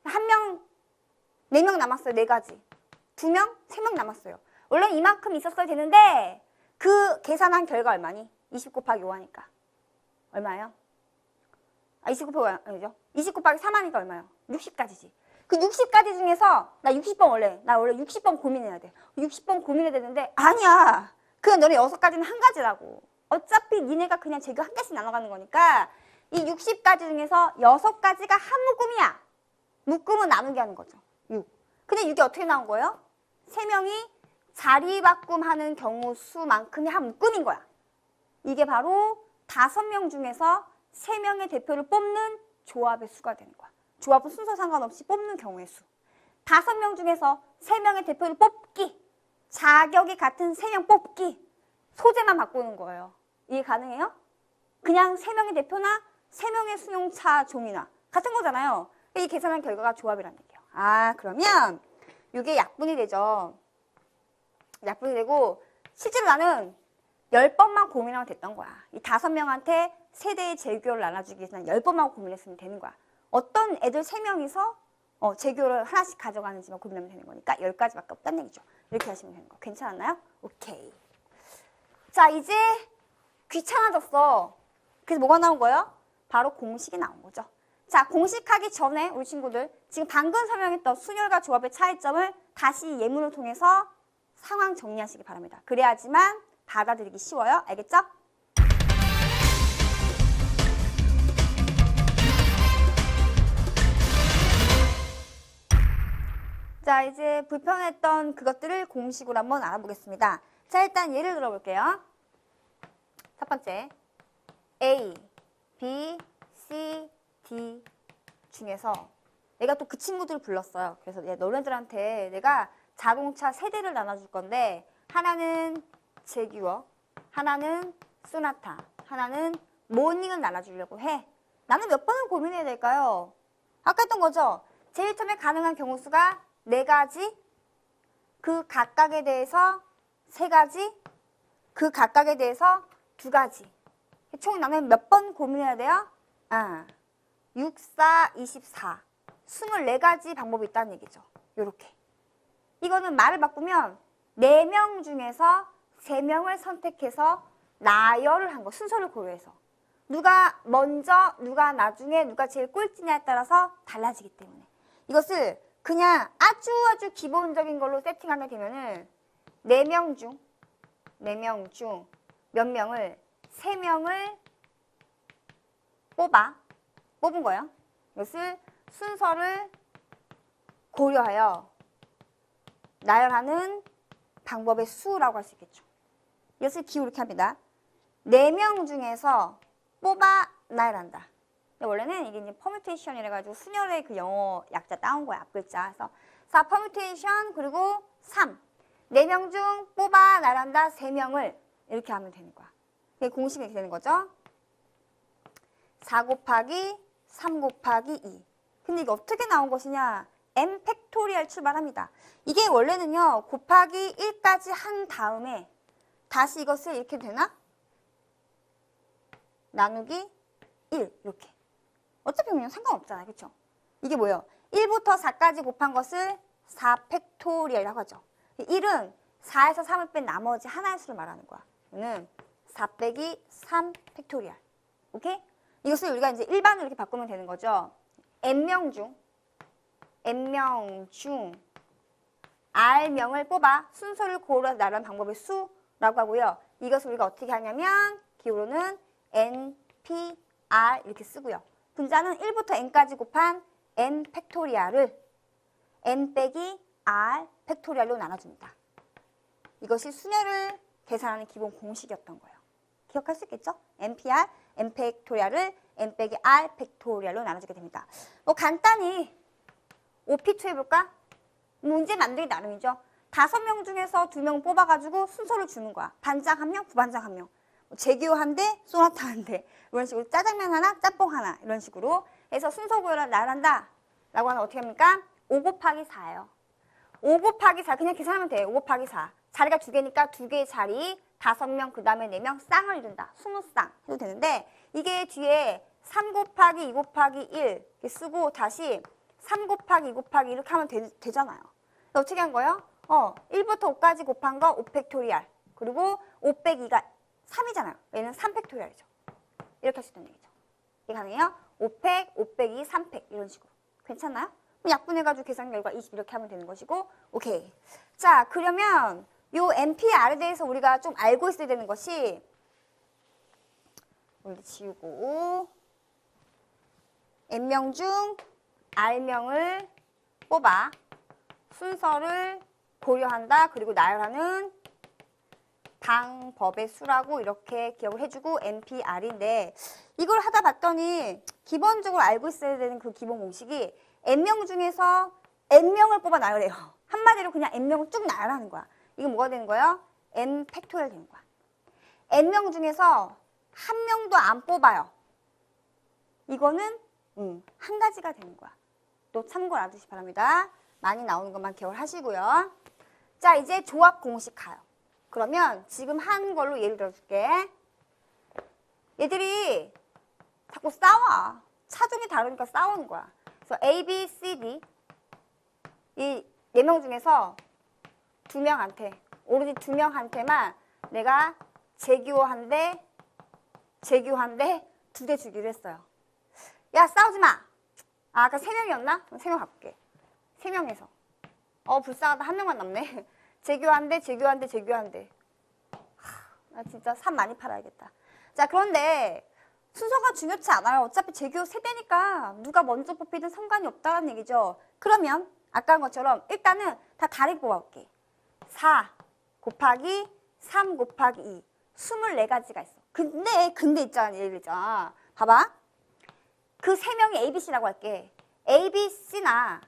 한 명, 4명 남았어요. 4가지. 2명, 3명 남았어요. 원래 이만큼 있었어야 되는데 그 계산한 결과 얼마니? 20 곱하기 5 하니까. 얼마예요? 20 곱하기 5 아니죠? 20 곱하기 3 하니까 얼마예요? 60가지지. 그 60가지 중에서 나 60번 나 원래 60번 고민해야 돼. 60번 고민해야 되는데 아니야. 그냥 너네 6가지는 한 가지라고. 어차피 니네가 그냥 제규어 한 개씩 나눠가는 거니까 이 60가지 중에서 6가지가 한 묶음이야. 묶음은 나누기 하는 거죠. 6. 근데 이게 어떻게 나온 거예요? 3명이 자리 바꿈하는 경우 수만큼이 한 묶음인 거야. 이게 바로 5명 중에서 3명의 대표를 뽑는 조합의 수가 되는 거야. 조합은 순서 상관없이 뽑는 경우의 수. 5명 중에서 3명의 대표를 뽑기. 자격이 같은 3명 뽑기. 소재만 바꾸는 거예요. 이해 가능해요? 그냥 3명의 대표나 3명의 수용차 종이나 같은 거잖아요. 이 계산한 결과가 조합이라는 얘기예요. 아, 그러면 이게 약분이 되죠. 약분이 되고 실제로 나는 10번만 고민하면 됐던 거야. 이 5명한테 세대의 제규어를 나눠주기 위해서 난 10번만 고민했으면 되는 거야. 어떤 애들 3명이서 제규어를 하나씩 가져가는지만 고민하면 되는 거니까 10가지밖에 없다는 얘기죠. 이렇게 하시면 되는 거. 괜찮았나요? 오케이. 자, 이제 귀찮아졌어. 그래서 뭐가 나온 거예요? 바로 공식이 나온 거죠. 자, 공식하기 전에 우리 친구들 지금 방금 설명했던 순열과 조합의 차이점을 다시 예문을 통해서 상황 정리하시기 바랍니다. 그래야지만 받아들이기 쉬워요. 알겠죠? 자, 이제 불편했던 그것들을 공식으로 한번 알아보겠습니다. 자, 일단 예를 들어볼게요. 첫 번째, A, B, C, D 중에서 내가 또 그 친구들을 불렀어요. 그래서 너네들한테 내가 자동차 세대를 나눠줄 건데 하나는 제규어, 하나는 소나타, 하나는 모닝을 나눠주려고 해. 나는 몇 번을 고민해야 될까요? 아까 했던 거죠. 제일 처음에 가능한 경우 수가 4가지, 그 각각에 대해서 3가지, 그 각각에 대해서 2가지. 총 나는 몇 번 고민해야 돼요? 6, 4, 24. 24가지 방법이 있다는 얘기죠. 요렇게. 이거는 말을 바꾸면 4명 중에서 3명을 선택해서 나열을 한 거, 순서를 고려해서. 누가 먼저, 누가 나중에, 누가 제일 꼴찌냐에 따라서 달라지기 때문에. 이것을 그냥 아주 기본적인 걸로 세팅하게 되면은 4명 중 몇 명을 3명을 뽑은 거예요. 이것을 순서를 고려하여 나열하는 방법의 수라고 할 수 있겠죠. 이것을 기호 이렇게 합니다. 4명 중에서 뽑아 나열한다. 원래는 이게 이제 퍼뮤테이션이라 가지고 순열의 그 영어 약자 따온 거야, 앞글자. 그래서 4 퍼뮤테이션 그리고 3. 4명 중 뽑아 나열한다 3명을 이렇게 하면 되는 거야. 그게 공식이 이렇게 되는 거죠. 4 곱하기 3 곱하기 2. 근데 이게 어떻게 나온 것이냐? n 팩토리얼 출발합니다. 이게 원래는요, 곱하기 1까지 한 다음에 다시 이것을 이렇게 되나? 나누기 1 이렇게. 어차피 그냥 상관없잖아요. 그렇죠? 이게 뭐예요? 1부터 4까지 곱한 것을 4 팩토리얼이라고 하죠. 1은 4에서 3을 뺀 나머지 하나의 수를 말하는 거야. 이거는 4 빼기 3 팩토리얼. 오케이? 이것을 우리가 이제 일반으로 이렇게 바꾸면 되는 거죠. n명 중 R명을 뽑아 순서를 고르는 나라는 방법의 수로 라고 하고요. 이것을 우리가 어떻게 하냐면 기호로는 NPR 이렇게 쓰고요. 분자는 1부터 n까지 곱한 n 팩토리얼을 n 빼기 r 팩토리얼로 나눠줍니다. 이것이 수열을 계산하는 기본 공식이었던 거예요. 기억할 수 있겠죠? NPR, n 팩토리얼을 n 빼기 r 팩토리얼로 나눠주게 됩니다. 뭐 간단히 OP2 해볼까? 문제 만들기 나름이죠. 5명 중에서 2명 뽑아가지고 순서를 주는 거야. 반장 1명, 부반장 1명. 제규어 1대, 소나타 1대. 이런 식으로 짜장면 하나, 짬뽕 하나. 이런 식으로 해서 순서 구별을 나란다. 라고 하면 어떻게 합니까? 5 곱하기 4예요. 5 곱하기 4 그냥 계산하면 돼요. 5 곱하기 4. 자리가 2개니까 2개의 자리 5명 그 다음에 4명 쌍을 이룬다. 20쌍 해도 되는데 이게 뒤에 3 곱하기 2 곱하기 1 이렇게 쓰고 다시 3 곱하기 2 곱하기 이렇게 하면 되잖아요. 어떻게 한 거예요? 1부터 5까지 곱한 거 5팩토리얼. 그리고 5 빼기 2가 3이잖아요. 얘는 3팩토리얼이죠. 이렇게 할 수 있다는 얘기죠. 이게 가능해요? 5팩, 5 빼기 3팩 이런 식으로. 괜찮나요? 약분해가지고 계산 결과 20 이렇게 하면 되는 것이고 오케이. 자, 그러면 요 NPR에 대해서 우리가 좀 알고 있어야 되는 것이 여기 지우고 N명 중 R명을 뽑아 순서를 고려한다. 그리고 나열하는 방법의 수라고 이렇게 기억을 해주고 NPR인데 이걸 하다 봤더니 기본적으로 알고 있어야 되는 그 기본 공식이 N명 중에서 N명을 뽑아 나열해요. 한마디로 그냥 N명을 쭉 나열하는 거야. 이게 뭐가 되는 거예요? N 팩토리얼 되는 거야. N명 중에서 한 명도 안 뽑아요. 이거는 한 가지가 되는 거야. 또 참고를 알아두시기 바랍니다. 많이 나오는 것만 기억을 하시고요. 자, 이제 조합 공식 가요. 그러면 지금 한 걸로 예를 들어줄게. 얘들이 자꾸 싸워. 차종이 다르니까 싸우는 거야. 그래서 A, B, C, D 이 4명 중에서 2명한테 오로지 2명한테만 내가 제규어 한 대, 제규어 한 대, 2대 주기로 했어요. 야, 싸우지 마. 아, 아까 3명이었나? 3명 가볼게. 3명에서. 불쌍하다. 1명만 남네. 제규어 한 대, 제규어 한 대, 제규어 한 대. 나 진짜 삽 많이 팔아야겠다. 자, 그런데 순서가 중요치 않아요. 어차피 제규어 세대니까 누가 먼저 뽑히든 상관이 없다는 얘기죠. 그러면 아까 한 것처럼 일단은 다 다르게 뽑아볼게. 4 곱하기 3 곱하기 2. 24가지가 있어. 근데 있잖아. 예를 들자. 봐봐. 그 3명이 A, B, C라고 할게. A, B, C나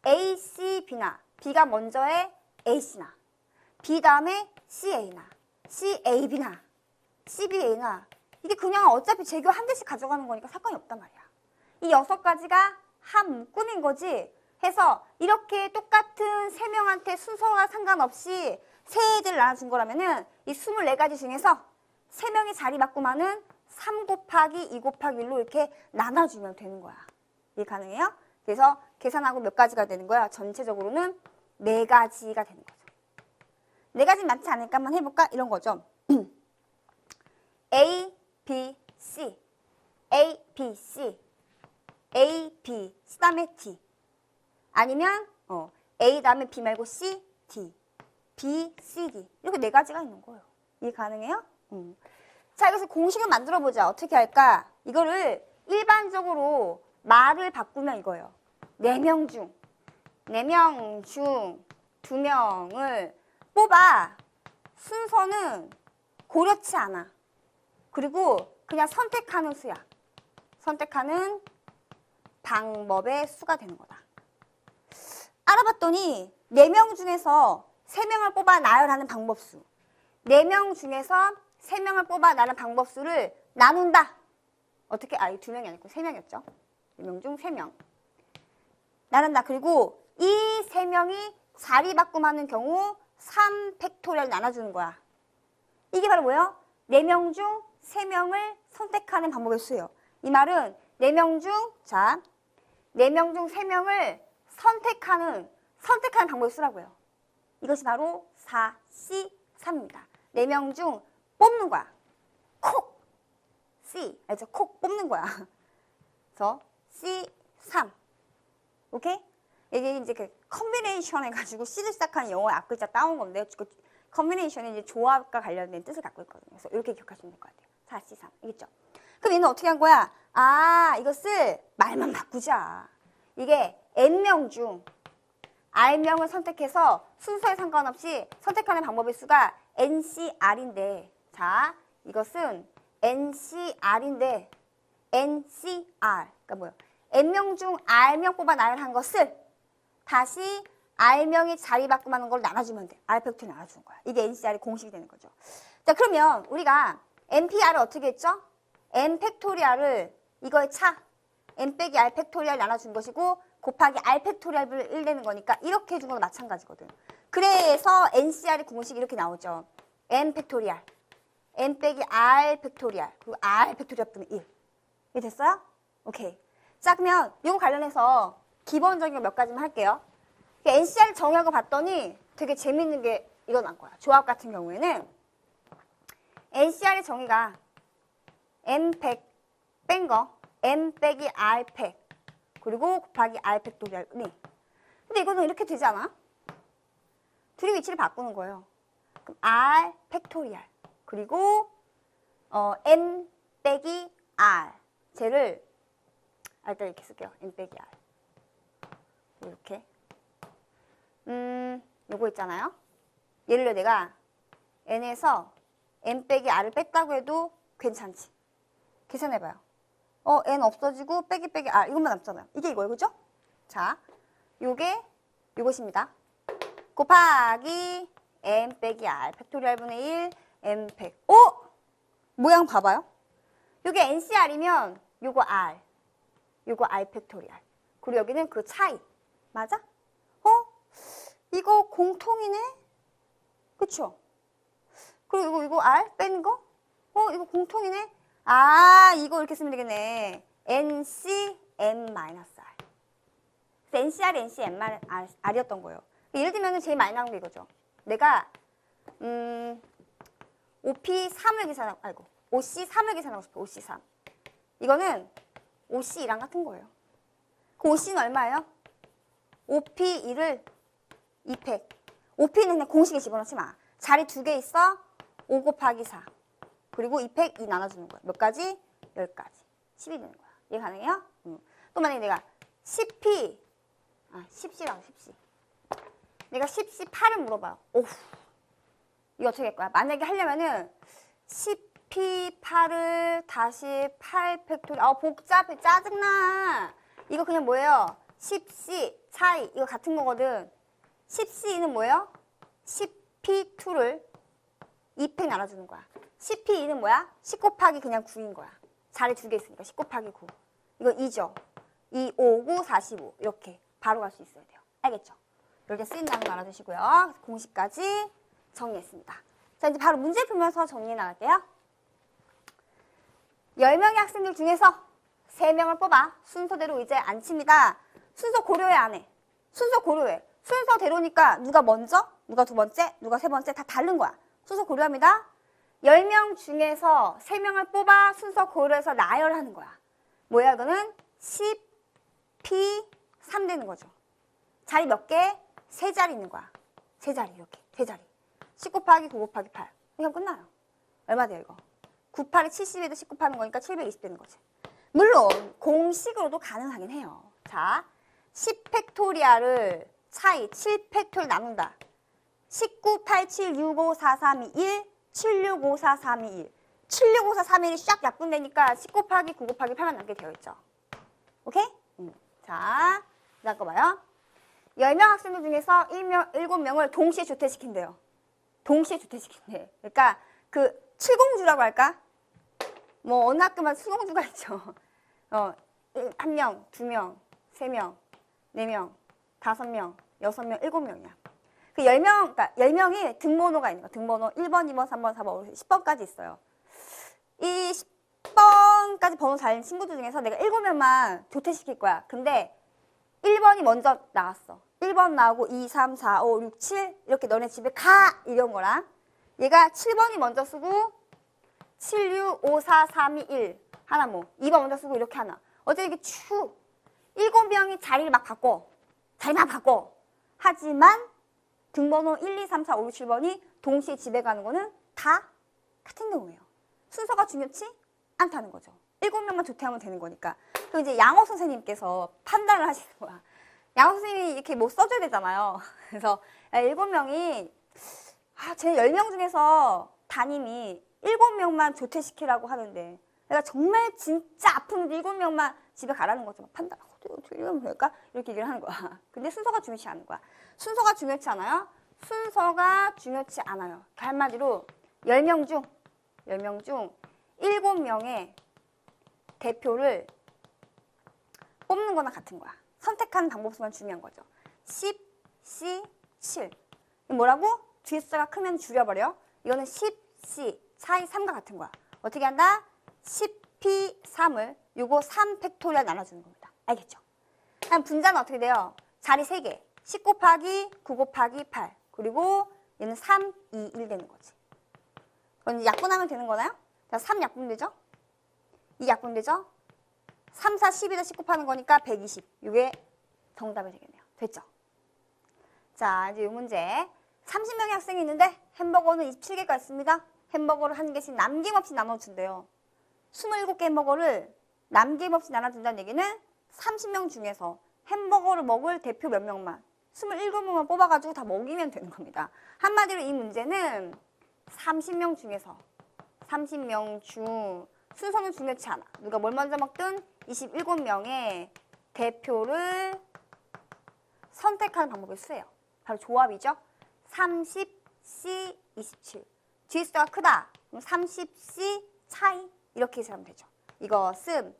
A, C, B나 B가 먼저의 A, C나 B 다음에 C, A나 C, A, B나 C, B, A나 이게 그냥 어차피 제규어 한 대씩 가져가는 거니까 사건이 없단 말이야. 이 6가지가 한 묶음인 거지. 해서 이렇게 똑같은 3명한테 순서와 상관없이 세 애들 나눠준 거라면은 이 24가지 중에서 3명이 자리 바꾸면은 3 곱하기 2 곱하기 1로 이렇게 나눠주면 되는 거야. 이해 가능해요? 그래서 계산하고 몇 가지가 되는 거야? 전체적으로는 4가지가 되는 거죠. 4가지 많지 않을까? 한번 해볼까? 이런 거죠. A, B, C, A, B, C, A, B, C 다음에 D. 아니면 A 다음에 B 말고 C, D, B, C, D. 이렇게 4가지가 있는 거예요. 이해 가능해요? 자, 이것을 공식을 만들어 보자. 어떻게 할까? 이거를 일반적으로 말을 바꾸면 이거예요. 4명 중 2명을 뽑아. 순서는 고려치 않아. 그리고 그냥 선택하는 수야. 선택하는 방법의 수가 되는 거다. 알아봤더니 4명 중에서 3명을 뽑아 나열하는 방법수. 4명 중에서 3명을 뽑아 나는 방법수를 나눈다. 어떻게? 2명이 아니고 3명이었죠. 4명 중 3명. 나눈다. 그리고 이 3명이 자리 바꿈하는 경우 3팩토리얼 나눠주는 거야. 이게 바로 뭐예요? 4명 중 3명을 선택하는 방법의 수예요. 이 말은 4명 중 3명을 선택하는 방법의 수라고요. 이것이 바로 4C3입니다. 4명 중 뽑는 거야. 콕! C. 알죠? 콕 뽑는 거야. 그래서 C3. 오케이? 이게 이제 그 컨비네이션 해가지고 C를 시작하는 영어의 앞글자 따온 건데 combination이 이제 조합과 관련된 뜻을 갖고 있거든요. 그래서 이렇게 기억하시면 될 것 같아요. 4C3. 알겠죠? 그럼 얘는 어떻게 한 거야? 아, 이것을 말만 바꾸자. 이게 N명 중 R명을 선택해서 순서에 상관없이 선택하는 방법의 수가 NCR인데, 자, 이것은 NCR인데, NCR. 그러니까 뭐예요? N명 중 R명 뽑아 나열한 것을 다시 R명이 자리 바꿈하는 걸 나눠주면 돼. R 팩토리얼 나눠주는 거야. 이게 NCR이 공식이 되는 거죠. 자, 그러면 우리가 NPR을 어떻게 했죠? N 팩토리얼을 이거의 차, N 빼기 R 팩토리얼 나눠준 것이고 곱하기 R 팩토리얼을 1 내는 거니까 이렇게 해준 거랑 마찬가지거든. 그래서 NCR의 공식이 이렇게 나오죠. N 팩토리얼, N 빼기 R 팩토리얼, 그리고 R 팩토리얼 분의 1. 이게 됐어요? 오케이. 자, 그러면 이거 관련해서 기본적인 거 몇 가지만 할게요. NCR을 정의하고 봤더니 되게 재밌는 게 이거 난 거야. 조합 같은 경우에는 NCR의 정의가 M100 뺀 거, M 빼기 R팩, 그리고 곱하기 R 팩토리얼이. 근데 이거는 이렇게 되지 않아? 둘이 위치를 바꾸는 거예요. 그럼 R 팩토리얼, 그리고 M 빼기 R. 쟤를 일단 이렇게 쓸게요. M 빼기 R. 이렇게. 요거 있잖아요. 예를 들어 내가 N에서 M 빼기 R을 뺐다고 해도 괜찮지. 계산해봐요. N 없어지고 빼기 빼기 R 이것만 남잖아요. 이게 이거예요. 그죠? 자, 요게 요것입니다. 곱하기 M 빼기 R 팩토리얼 분의 1 M 팩. 모양 봐봐요. 요게 NCR이면 요거 R, 요거 R 팩토리얼. 그리고 여기는 그 차이. 맞아? 이거 공통이네? 그쵸? 그리고 이거 R 뺀 거? 이거 공통이네? 아, 이거 이렇게 쓰면 되겠네. NCM-R. 그래서 NCR이 NCM-R이었던 거예요. 예를 들면 제일 많이 나오는 게 이거죠. 내가 OP3을 계산하고, OC3을 계산하고 싶어. OC3. 이거는 OC2랑 같은 거예요. 그 OC는 얼마예요? OP2를 2팩. OP는 그냥 공식에 집어넣지 마. 자리 2개 있어. 5 곱하기 4. 그리고 2팩 2 나눠주는 거야. 몇 가지? 10가지. 10이 되는 거야. 이해 가능해요? 또 만약에 내가 10P, 10C라고 10C. 내가 10C8을 물어봐요. 오후. 이거 어떻게 할 거야? 만약에 하려면은 10P8을 다시 8 팩토리. 복잡해. 짜증나. 이거 그냥 뭐예요? 10C 차이. 이거 같은 거거든. 10C는 뭐예요? 10P2를 2팩 나눠주는 거야. 10P2는 뭐야? 10 곱하기 그냥 9인 거야. 자리 2개 있으니까 10 곱하기 9. 이거 2죠. 2, 5, 9, 45. 이렇게 바로 갈 수 있어야 돼요. 알겠죠? 이렇게 쓰인다는 거 알아두시고요. 공식까지 정리했습니다. 자, 이제 바로 문제 풀면서 정리해 나갈게요. 10명의 학생들 중에서 3명을 뽑아 순서대로 의자에 앉힙니다. 순서 고려해 안 해? 순서 고려해. 순서대로니까 누가 먼저, 누가 두 번째, 누가 세 번째 다 다른 거야. 순서 고려합니다. 10명 중에서 3명을 뽑아 순서 고려해서 나열하는 거야. 뭐야 이거는? 10P3 되는 거죠. 자리 몇 개? 3자리 있는 거야. 3자리 이렇게. 3자리. 10 곱하기 9 곱하기 8. 그냥 끝나요. 얼마 돼요 이거? 9, 8이 70에도 10 곱하는 거니까 720 되는 거지. 물론 공식으로도 가능하긴 해요. 자, 10 팩토리얼을 차이 7 팩토리얼 나눈다. 19, 8, 7, 6, 5, 4, 3, 2, 1, 7, 6, 5, 4, 3, 2, 1. 7, 6, 5, 4, 3, 2, 1이 싹 약분되니까 10 곱하기 9 곱하기 8만 남게 되어 있죠. 오케이? 자, 그다음 거 봐요. 10명 학생들 중에서 7명을 동시에 조퇴시킨대요. 동시에 조퇴시킨대. 그러니까 그 칠공주라고 할까? 뭐 어느 학교마다 칠공주가 있죠. 1명, 2명, 3명, 4명, 5명, 6명, 7명이야. 그 10명, 그러니까 10명이 등번호가 있는 거야. 등번호 1번, 2번, 3번, 4번, 10번까지 있어요. 이 10번까지 번호 잘 아는 친구들 중에서 내가 7명만 조퇴시킬 거야. 근데 1번이 먼저 나왔어. 1번 나오고 2, 3, 4, 5, 6, 7 이렇게 너네 집에 가! 이런 거랑 얘가 7번이 먼저 쓰고 7, 6, 5, 4, 3, 2, 1 하나 뭐 2번 먼저 쓰고 이렇게 하나. 어제 이렇게 쭉 7명이 자리를 막 바꿔. 자리 막 바꿔. 하지만 등번호 1, 2, 3, 4, 5, 6, 7번이 동시에 집에 가는 거는 다 같은 경우예요. 순서가 중요치 않다는 거죠. 7명만 조퇴하면 되는 거니까. 그럼 이제 양호 선생님께서 판단을 하시는 거야. 양호 선생님이 이렇게 뭐 써줘야 되잖아요. 그래서 7명이 제 10명 중에서 담임이 7명만 조퇴시키라고 하는데 내가 정말 진짜 아픈 7명만 집에 가라는 거죠. 판단하고 어떻게 이러면 될까? 이렇게 얘기를 하는 거야. 근데 순서가 중요치 않은 거야. 순서가 중요치 않아요? 순서가 중요치 않아요. 한마디로 10명 중 7명의 대표를 뽑는 거나 같은 거야. 선택하는 방법 수만 중요한 거죠. 10, C, 7. 뭐라고? 뒤에 숫자가 크면 줄여버려. 이거는 10, C, 차이 3과 같은 거야. 어떻게 한다? 10P 3을 요거 3 팩토리얼 나눠주는 겁니다. 알겠죠? 그럼 분자는 어떻게 돼요? 자리 3개. 10 곱하기 9 곱하기 8. 그리고 얘는 3, 2, 1 되는 거지. 그럼 약분하면 되는 거나요? 자, 3 약분되죠? 2 약분되죠? 3, 4, 10에다 10 곱하는 거니까 120. 이게 정답이 되겠네요. 됐죠? 자, 이제 이 문제. 30명의 학생이 있는데 햄버거는 27개가 있습니다. 햄버거를 한 개씩 남김없이 나눠준대요. 27개 햄버거를 남김없이 나눠준다는 얘기는 30명 중에서 햄버거를 먹을 대표 몇 명만 27명만 뽑아가지고 다 먹이면 되는 겁니다. 한마디로 이 문제는 30명 중에서 30명 중 순서는 중요치 않아. 누가 뭘 먼저 먹든 27명의 대표를 선택하는 방법의 수예요. 바로 조합이죠. 30C, 27. 뒤에 숫자가 크다. 그럼 30C 차이 이렇게 해석하면 되죠. 이것은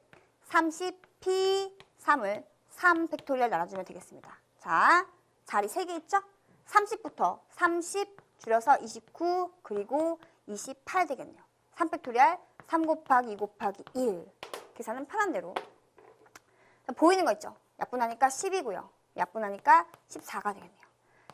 30P 3을 3 팩토리얼 나눠주면 되겠습니다. 자, 자리 3개 있죠? 30부터 30 줄여서 29 그리고 28 되겠네요. 3 팩토리얼 3 곱하기 2 곱하기 1. 계산은 편한 대로. 보이는 거 있죠? 약분하니까 10이고요. 약분하니까 14가 되겠네요.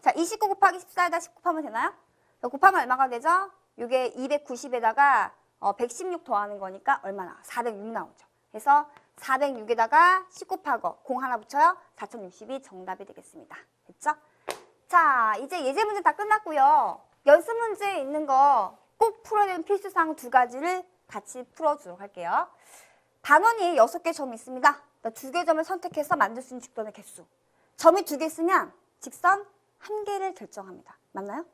자, 29 곱하기 14에다 10 곱하면 되나요? 곱하면 얼마가 되죠? 이게 290에다가 116 더하는 거니까 얼마나? 406 나오죠. 그래서 406에다가 10 곱하고 0 하나 붙여요. 4060이 정답이 되겠습니다. 됐죠? 자, 이제 예제 문제 다 끝났고요. 연습 문제에 있는 거 꼭 풀어야 되는 필수사항 2가지를 같이 풀어주도록 할게요. 단원이 6개 점이 있습니다. 2개 점을 선택해서 만들 수 있는 직선의 개수. 점이 2개 있으면 직선 1개를 결정합니다. 맞나요?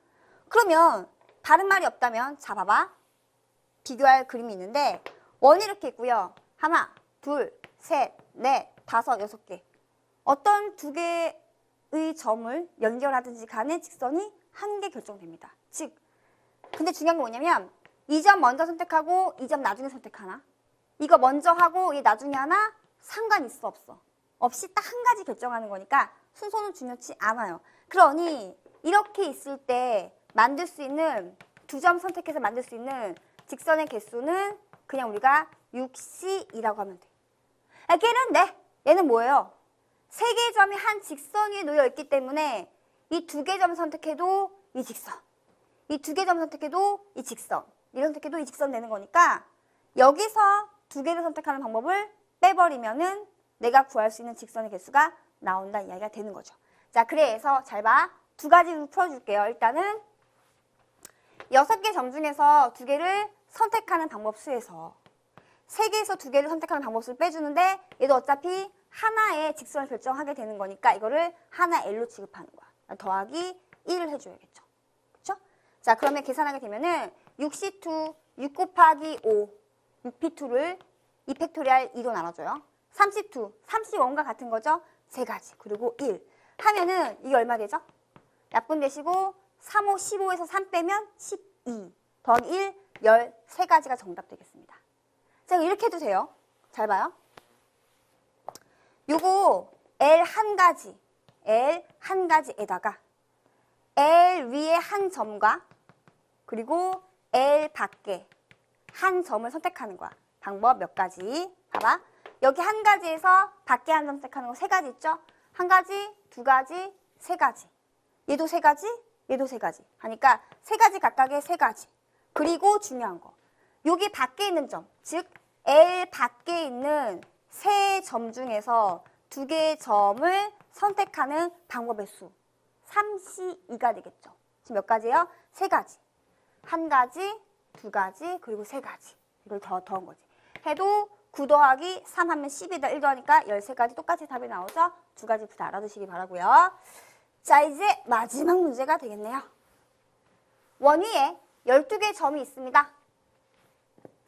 그러면 다른 말이 없다면 자 봐봐. 비교할 그림이 있는데 원이 이렇게 있고요. 하나, 둘, 셋, 넷, 다섯, 6개. 어떤 2개의 점을 연결하든지 간에 직선이 1개 결정됩니다. 즉, 근데 중요한 건 뭐냐면 이 점 먼저 선택하고 이 점 나중에 선택하나? 이거 먼저 하고 이 나중에 하나? 상관 있어 없어? 없이 딱 한 가지 결정하는 거니까 순서는 중요치 않아요. 그러니 이렇게 있을 때 만들 수 있는 2점 선택해서 만들 수 있는 직선의 개수는 그냥 우리가 6C이라고 하면 돼. 걔는 얘는 뭐예요? 3개의 점이 한 직선 위에 놓여 있기 때문에 이 2개 점 선택해도 이 직선, 이 2개 점 선택해도 이 직선, 이걸 선택해도 이 직선 되는 거니까 여기서 2개를 선택하는 방법을 빼버리면은 내가 구할 수 있는 직선의 개수가 나온다 이야기가 되는 거죠. 자, 그래서 잘 봐. 2가지로 풀어줄게요. 일단은 6개 점 중에서 2개를 선택하는 방법 수에서 3개에서 2개를 선택하는 방법 수를 빼주는데 얘도 어차피 하나의 직선을 결정하게 되는 거니까 이거를 하나 L로 취급하는 거야. 더하기 1을 해줘야겠죠. 그쵸? 자, 그러면 계산하게 되면은 6C2, 6 곱하기 5, 6P2를 2 팩토리얼 2로 나눠줘요. 32, 31과 같은 거죠? 3가지, 그리고 1. 하면은 이게 얼마 되죠? 약분 되시고 3, 5, 15에서 3 빼면 12 더하기 1, 13가지가 정답 되겠습니다. 자, 이렇게 해도 돼요. 잘 봐요. 요거 L 한 가지에다가 L 위에 한 점과 그리고 L 밖에 한 점을 선택하는 거야. 방법 몇 가지. 봐봐. 여기 한 가지에서 밖에 한 점 선택하는 거 3가지 있죠? 한 가지, 2가지, 3가지. 얘도 3가지, 얘도 3가지. 하니까 3가지 각각의 3가지. 그리고 중요한 거. 여기 밖에 있는 점, 즉 L 밖에 있는 3점 중에서 2개의 점을 선택하는 방법의 수. 3C2가 되겠죠. 지금 몇 가지예요? 3가지. 1가지, 2가지, 그리고 3가지. 이걸 더한 거지. 해도 9 더하기 3 하면 10이다. 1 더하니까 13가지 똑같이 답이 나오죠. 2가지 부터 알아두시기 바라고요. 자, 이제 마지막 문제가 되겠네요. 원위에 12개의 점이 있습니다.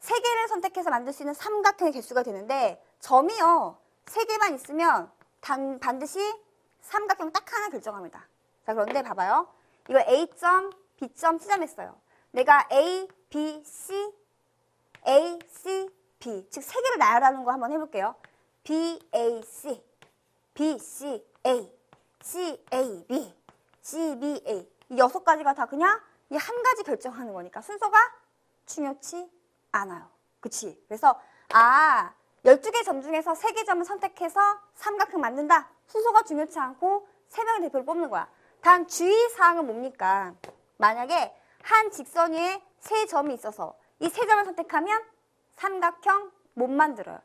3개를 선택해서 만들 수 있는 삼각형의 개수가 되는데 점이요. 3개만 있으면 반드시 삼각형 딱 하나 결정합니다. 자, 그런데 봐봐요. 이걸 A점, B점, C점 했어요. 내가 A, B, C, A, C, B 즉 3개를 나열하는 거 한번 해볼게요. B, A, C, B, C, A, C, A, B, C, B, A 이 6가지가 다 그냥 이 한 가지 결정하는 거니까 순서가 중요치 않아요. 그치? 그래서 12개 점 중에서 3개 점을 선택해서 삼각형 만든다. 순서가 중요치 않고 3명의 대표를 뽑는 거야. 단 주의사항은 뭡니까? 만약에 한 직선 위에 3점이 있어서 이 3점을 선택하면 삼각형 못 만들어요.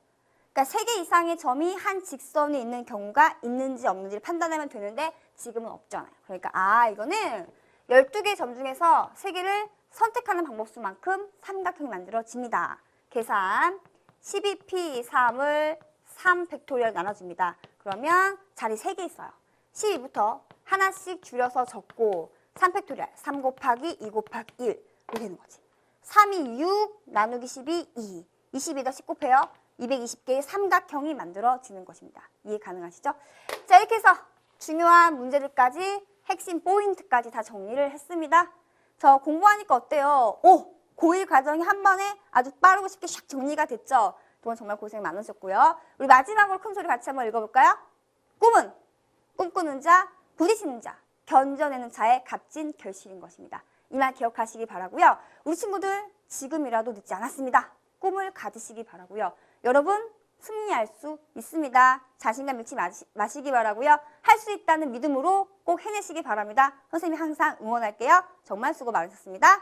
그러니까 3개 이상의 점이 한 직선 위에 있는 경우가 있는지 없는지를 판단하면 되는데 지금은 없잖아요. 그러니까 이거는 12개 점 중에서 3개를 선택하는 방법수만큼 삼각형이 만들어집니다. 계산 12p3을 3 팩토리얼 나눠줍니다. 그러면 자리 3개 있어요. 12부터 하나씩 줄여서 적고 3 팩토리얼 3 곱하기 2 곱하기 1 이렇게 되는 거지. 3이 6 나누기 12 2 22다 10 곱해요. 220개의 삼각형이 만들어지는 것입니다. 이해 가능하시죠? 자, 이렇게 해서 중요한 문제들까지 핵심 포인트까지 다 정리를 했습니다. 저 공부하니까 어때요? 고1 과정이 한 번에 아주 빠르고 쉽게 샥 정리가 됐죠? 동안 정말 고생 많으셨고요. 우리 마지막으로 큰 소리 같이 한번 읽어볼까요? 꿈은 꿈꾸는 자, 부딪히는 자, 견뎌내는 자의 값진 결실인 것입니다. 이 말 기억하시기 바라고요. 우리 친구들 지금이라도 늦지 않았습니다. 꿈을 가지시기 바라고요. 여러분 승리할 수 있습니다. 자신감 잃지 마시기 바라고요. 할 수 있다는 믿음으로 꼭 해내시기 바랍니다. 선생님이 항상 응원할게요. 정말 수고 많으셨습니다.